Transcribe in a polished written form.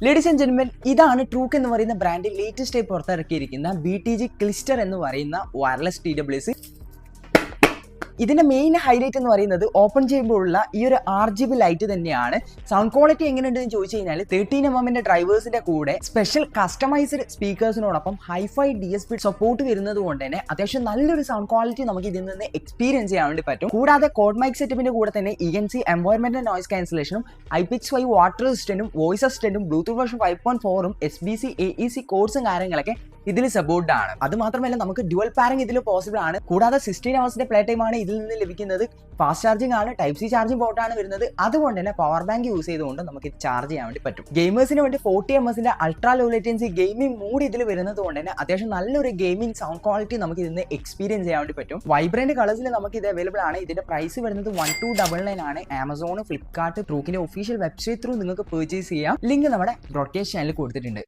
Ladies and gentlemen, ഇതാണ് ട്രൂക്ക് എന്ന് പറയുന്ന ബ്രാൻഡ് ലേറ്റസ്റ്റ് ആയി പുറത്തിറക്കിയിരിക്കുന്ന BTG ക്ലിസ്റ്റർ എന്ന് പറയുന്ന വയർലെസ് TWS. ഇതിന്റെ മെയിൻ ഹൈലൈറ്റ് എന്ന് പറയുന്നത് ഓപ്പൺ ചെയ്യുമ്പോഴുള്ള ഈ ഒരു RGB ലൈറ്റ് തന്നെയാണ്. സൗണ്ട് ക്വാളിറ്റി എങ്ങനെയുണ്ടെന്ന് ചോദിച്ചു കഴിഞ്ഞാൽ 13mm ഡ്രൈവേഴ്സിന്റെ കൂടെ സ്പെഷ്യൽ കസ്റ്റമൈസ്ഡ് സ്പീക്കേഴ്സിനോടൊപ്പം ഹൈഫൈ DSP സപ്പോർട്ട് വരുന്നത് കൊണ്ട് തന്നെ അത്യാവശ്യം നല്ലൊരു സൗണ്ട് ക്വാളിറ്റി നമുക്ക് ഇതിൽ നിന്ന് എക്സ്പീരിയൻസ് ചെയ്യാൻ വേണ്ടി പറ്റും. കൂടാതെ കോഡ് മൈക്ക് സെറ്റപ്പിന്റെ കൂടെ തന്നെ ENC എൻവയോൺമെന്റൽ നോയ്സ് ക്യാൻസലേഷനും IPX5 വാട്ടർ അസിസ്റ്റന്റും വോയിസ് അസിസ്റ്റന്റും ബ്ലൂടൂത്ത് വേർഷൻ 5.4ഉം SBC AEC കോഴ്സും കാര്യങ്ങളൊക്കെ ഇതിൽ സപ്പോർട്ട് ആണ്. അത് മാത്രമല്ല നമുക്ക് ഡ്യുവൽ പാരിംഗ് ഇതിൽ പോസിബിൾ ആണ്. കൂടാതെ 16 ഹവേഴ്സിന്റെ പ്ലേ ടൈം ആണ് ഇതിൽ നിന്ന് ലഭിക്കുന്നത്. ഫാസ്റ്റ് ചാർജിംഗ് ആണ്, ടൈപ്പ് സി ചാർജിംഗ് പോർട്ടാണ് വരുന്നത്. അതുകൊണ്ട് തന്നെ പവർ ബാങ്ക് യൂസ് ചെയ്തുകൊണ്ട് നമുക്ക് ഇത് ചാർജ് ചെയ്യാൻ വേണ്ടി പറ്റും. ഗെയിമേഴ്സിന് വേണ്ടി 40ms ultra low latency gaming mode ഇതിൽ വരുന്നത് കൊണ്ട് തന്നെ അത്യാവശ്യം നല്ലൊരു ഗെയിമിംഗ് സൗണ്ട് ക്വാളിറ്റി നമുക്ക് ഇതിന് എക്സ്പീരിയൻസ് ചെയ്യാൻ വേണ്ടി പറ്റും. വൈബ്രന്റ് കളേഴ്സിൽ നമുക്ക് ഇത് അവൈലബിൾ ആണ്. ഇതിന്റെ പ്രൈസ് വരുന്നത് 1299 ആണ്. ആമസോൺ, ഫ്ലിപ്കാർട്ട്, ട്രൂക്കിന്റെ ഒഫീഷ്യൽ വെബ്സൈറ്റ് ത്രൂ നിങ്ങൾക്ക് പർച്ചേസ് ചെയ്യാം. ലിങ്ക് നമ്മുടെ ബ്രോഡ്കാസ്റ്റ് ചാനലിൽ കൊടുത്തിട്ടുണ്ട്.